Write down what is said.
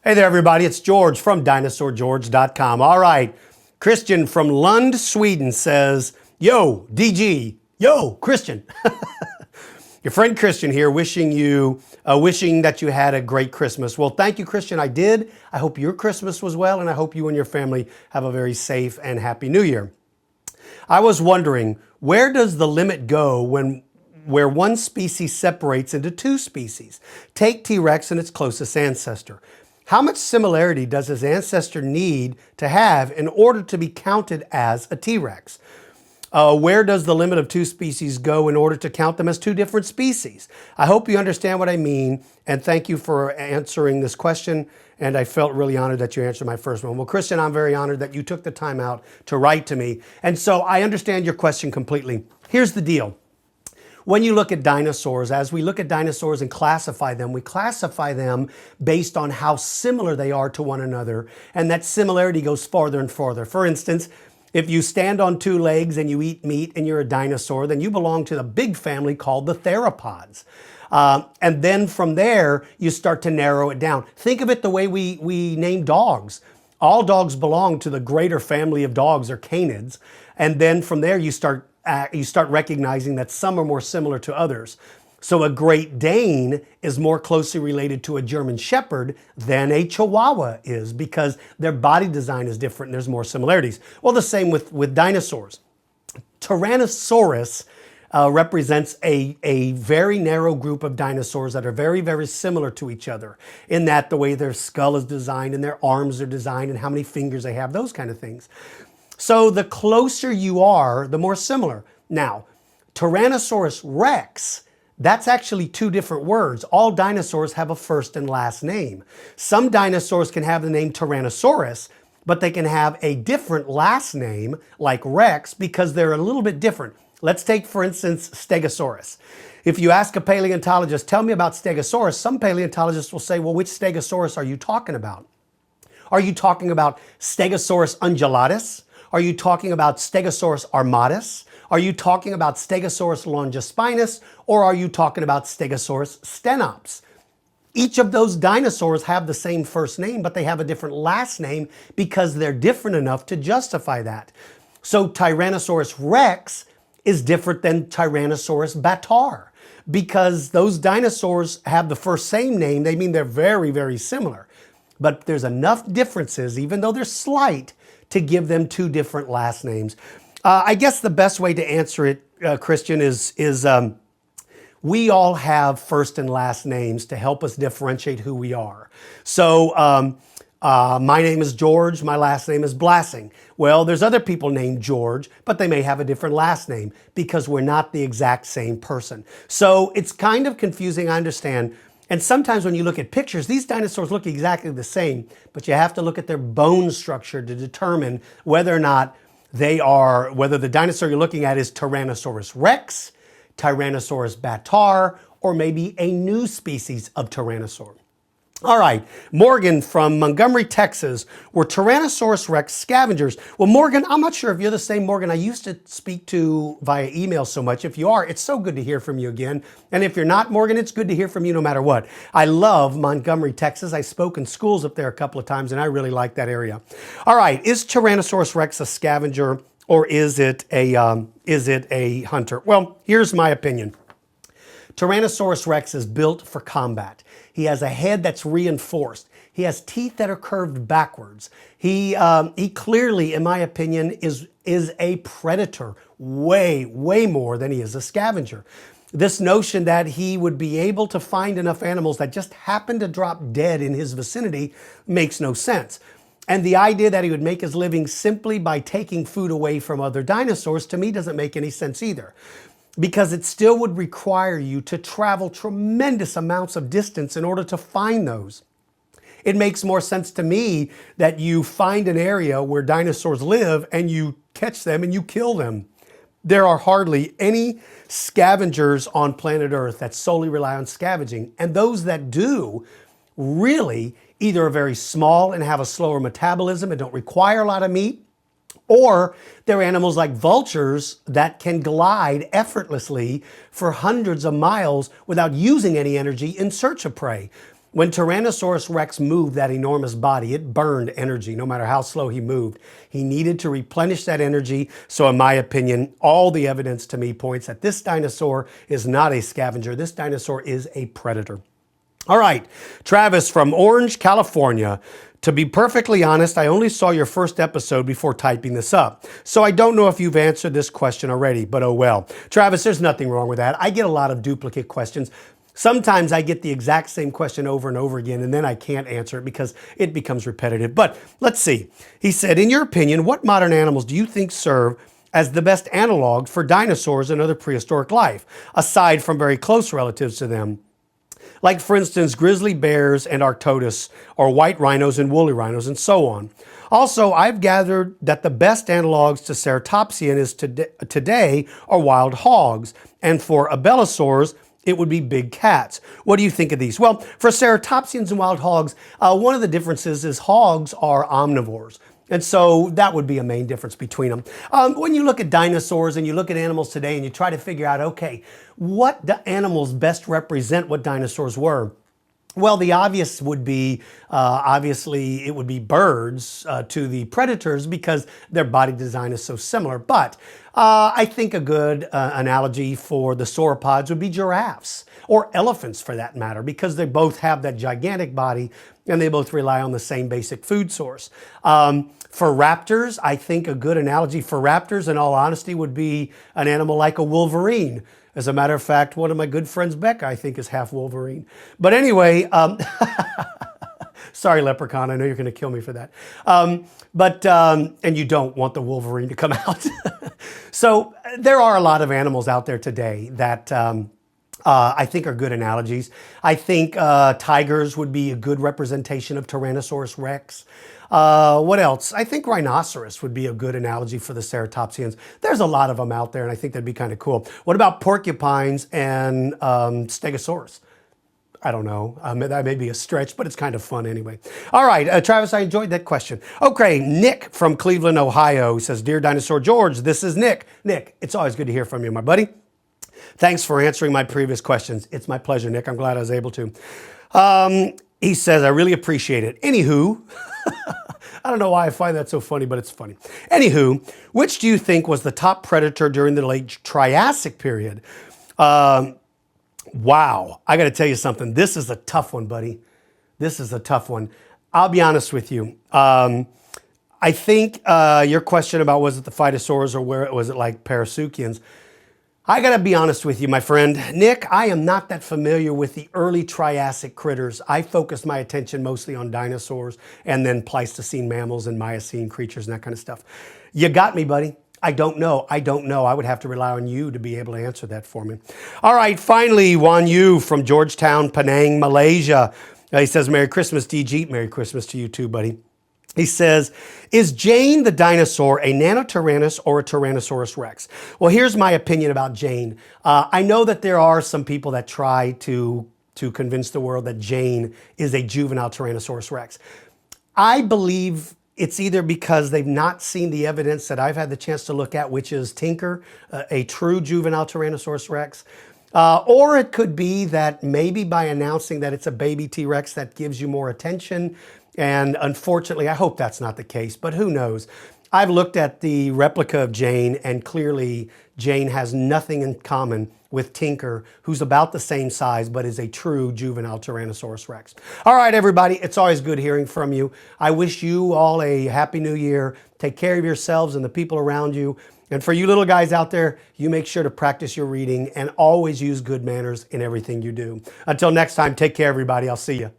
Hey there, everybody. It's George from DinosaurGeorge.com. All right. Christian from Lund, Sweden says, Yo, DG. Yo, Christian. Your friend Christian here wishing that you had a great Christmas. Well, thank you, Christian. I did. I hope your Christmas was well, and I hope you and your family have a very safe and happy New Year. I was wondering, where does the limit go where one species separates into two species? Take T-Rex and its closest ancestor. How much similarity does his ancestor need to have in order to be counted as a T-Rex? Where does the limit of two species go in order to count them as two different species? I hope you understand what I mean, and thank you for answering this question, and I felt really honored that you answered my first one. Well, Christian, I'm very honored that you took the time out to write to me, and so I understand your question completely. Here's the deal. When you look at dinosaurs, as we look at dinosaurs and classify them, we classify them based on how similar they are to one another, and that similarity goes farther and farther. For instance, if you stand on two legs and you eat meat and you're a dinosaur, then you belong to the big family called the theropods. And then from there, you start to narrow it down. Think of it the way we name dogs. All dogs belong to the greater family of dogs, or canids. And then from there, you start recognizing that some are more similar to others. So a Great Dane is more closely related to a German Shepherd than a Chihuahua is, because their body design is different and there's more similarities. Well, the same with dinosaurs. Tyrannosaurus represents a very narrow group of dinosaurs that are very, very similar to each other in that the way their skull is designed and their arms are designed and how many fingers they have, those kind of things. So the closer you are, the more similar. Now, Tyrannosaurus Rex, that's actually two different words. All dinosaurs have a first and last name. Some dinosaurs can have the name Tyrannosaurus, but they can have a different last name like Rex because they're a little bit different. Let's take, for instance, Stegosaurus. If you ask a paleontologist, tell me about Stegosaurus, some paleontologists will say, well, which Stegosaurus are you talking about? Are you talking about Stegosaurus undulatus? Are you talking about Stegosaurus armatus? Are you talking about Stegosaurus longispinus? Or are you talking about Stegosaurus stenops? Each of those dinosaurs have the same first name, but they have a different last name because they're different enough to justify that. So Tyrannosaurus Rex is different than Tyrannosaurus bataar because those dinosaurs have the same name. They mean they're very, very similar. But there's enough differences, even though they're slight, to give them two different last names. I guess the best way to answer it, Christian, is we all have first and last names to help us differentiate who we are. So my name is George, my last name is Blassing. Well, there's other people named George, but they may have a different last name because we're not the exact same person. So it's kind of confusing, I understand. And sometimes when you look at pictures, these dinosaurs look exactly the same, but you have to look at their bone structure to determine whether or not whether the dinosaur you're looking at is Tyrannosaurus Rex, Tyrannosaurus bataar, or maybe a new species of Tyrannosaur. All right, Morgen from Montgomery, Texas, were Tyrannosaurus Rex scavengers? Well, Morgan, I'm not sure if you're the same Morgan I used to speak to via email so much. If you are, it's so good to hear from you again. And if you're not, Morgan, it's good to hear from you no matter what. I love Montgomery, Texas. I spoke in schools up there a couple of times, and I really like that area. All right, is Tyrannosaurus Rex a scavenger, or is it a hunter? Well, here's my opinion. Tyrannosaurus Rex is built for combat. He has a head that's reinforced. He has teeth that are curved backwards. He clearly, in my opinion, is a predator way, way more than he is a scavenger. This notion that he would be able to find enough animals that just happen to drop dead in his vicinity makes no sense. And the idea that he would make his living simply by taking food away from other dinosaurs, to me, doesn't make any sense either. Because it still would require you to travel tremendous amounts of distance in order to find those. It makes more sense to me that you find an area where dinosaurs live and you catch them and you kill them. There are hardly any scavengers on planet Earth that solely rely on scavenging. And those that do really either are very small and have a slower metabolism and don't require a lot of meat, or they're animals like vultures that can glide effortlessly for hundreds of miles without using any energy in search of prey. When Tyrannosaurus Rex moved that enormous body, it burned energy no matter how slow he moved. He needed to replenish that energy. So in my opinion, all the evidence to me points that this dinosaur is not a scavenger. This dinosaur is a predator. All right, Travis from Orange, California. To be perfectly honest, I only saw your first episode before typing this up. So I don't know if you've answered this question already, but oh well. Travis, there's nothing wrong with that. I get a lot of duplicate questions. Sometimes I get the exact same question over and over again, and then I can't answer it because it becomes repetitive. But let's see. He said, in your opinion, what modern animals do you think serve as the best analogs for dinosaurs and other prehistoric life, aside from very close relatives to them? Like, for instance, grizzly bears and Arctodus, or white rhinos and woolly rhinos, and so on. Also, I've gathered that the best analogs to ceratopsian is today are wild hogs, and for abelisaurs, it would be big cats. What do you think of these? Well, for ceratopsians and wild hogs, one of the differences is hogs are omnivores. And so that would be a main difference between them. When you look at dinosaurs and you look at animals today and you try to figure out, okay, what animals best represent what dinosaurs were? Well, the obvious would be, obviously, it would be birds to the predators because their body design is so similar. But I think a good analogy for the sauropods would be giraffes or elephants for that matter, because they both have that gigantic body and they both rely on the same basic food source. For raptors, I think a good analogy for raptors, in all honesty, would be an animal like a wolverine. As a matter of fact, one of my good friends, Becca, I think is half Wolverine. But anyway, sorry, Leprechaun, I know you're going to kill me for that. And you don't want the Wolverine to come out. So there are a lot of animals out there today that I think are good analogies. I think tigers would be a good representation of Tyrannosaurus Rex. What else? I think rhinoceros would be a good analogy for the ceratopsians. There's a lot of them out there, and I think that'd be kind of cool. What about porcupines and stegosaurus? I don't know. That may be a stretch, but it's kind of fun anyway. All right, Travis, I enjoyed that question. Okay, Nick from Cleveland, Ohio says, Dear Dinosaur George, this is Nick. Nick, it's always good to hear from you, my buddy. Thanks for answering my previous questions. It's my pleasure, Nick. I'm glad I was able to. He says, I really appreciate it. Anywho, I don't know why I find that so funny, but it's funny. Anywho, which do you think was the top predator during the late Triassic period? Wow. I got to tell you something. This is a tough one, buddy. This is a tough one. I'll be honest with you. I think your question about was it the phytosaurs or where was it like Parasuchians? I gotta be honest with you, my friend. Nick, I am not that familiar with the early Triassic critters. I focused my attention mostly on dinosaurs and then Pleistocene mammals and Miocene creatures and that kind of stuff. You got me, buddy. I don't know. I don't know. I would have to rely on you to be able to answer that for me. All right, finally, Juan Yu from Georgetown, Penang, Malaysia. He says, Merry Christmas, DG. Merry Christmas to you too, buddy. He says, is Jane the dinosaur a Nanotyrannus or a Tyrannosaurus Rex? Well, here's my opinion about Jane. I know that there are some people that try to convince the world that Jane is a juvenile Tyrannosaurus Rex. I believe it's either because they've not seen the evidence that I've had the chance to look at, which is Tinker, a true juvenile Tyrannosaurus Rex, or it could be that maybe by announcing that it's a baby T-Rex that gives you more attention. And unfortunately, I hope that's not the case, but who knows? I've looked at the replica of Jane, and clearly Jane has nothing in common with Tinker, who's about the same size, but is a true juvenile Tyrannosaurus Rex. All right, everybody, it's always good hearing from you. I wish you all a happy new year. Take care of yourselves and the people around you. And for you little guys out there, you make sure to practice your reading and always use good manners in everything you do. Until next time, take care, everybody. I'll see you.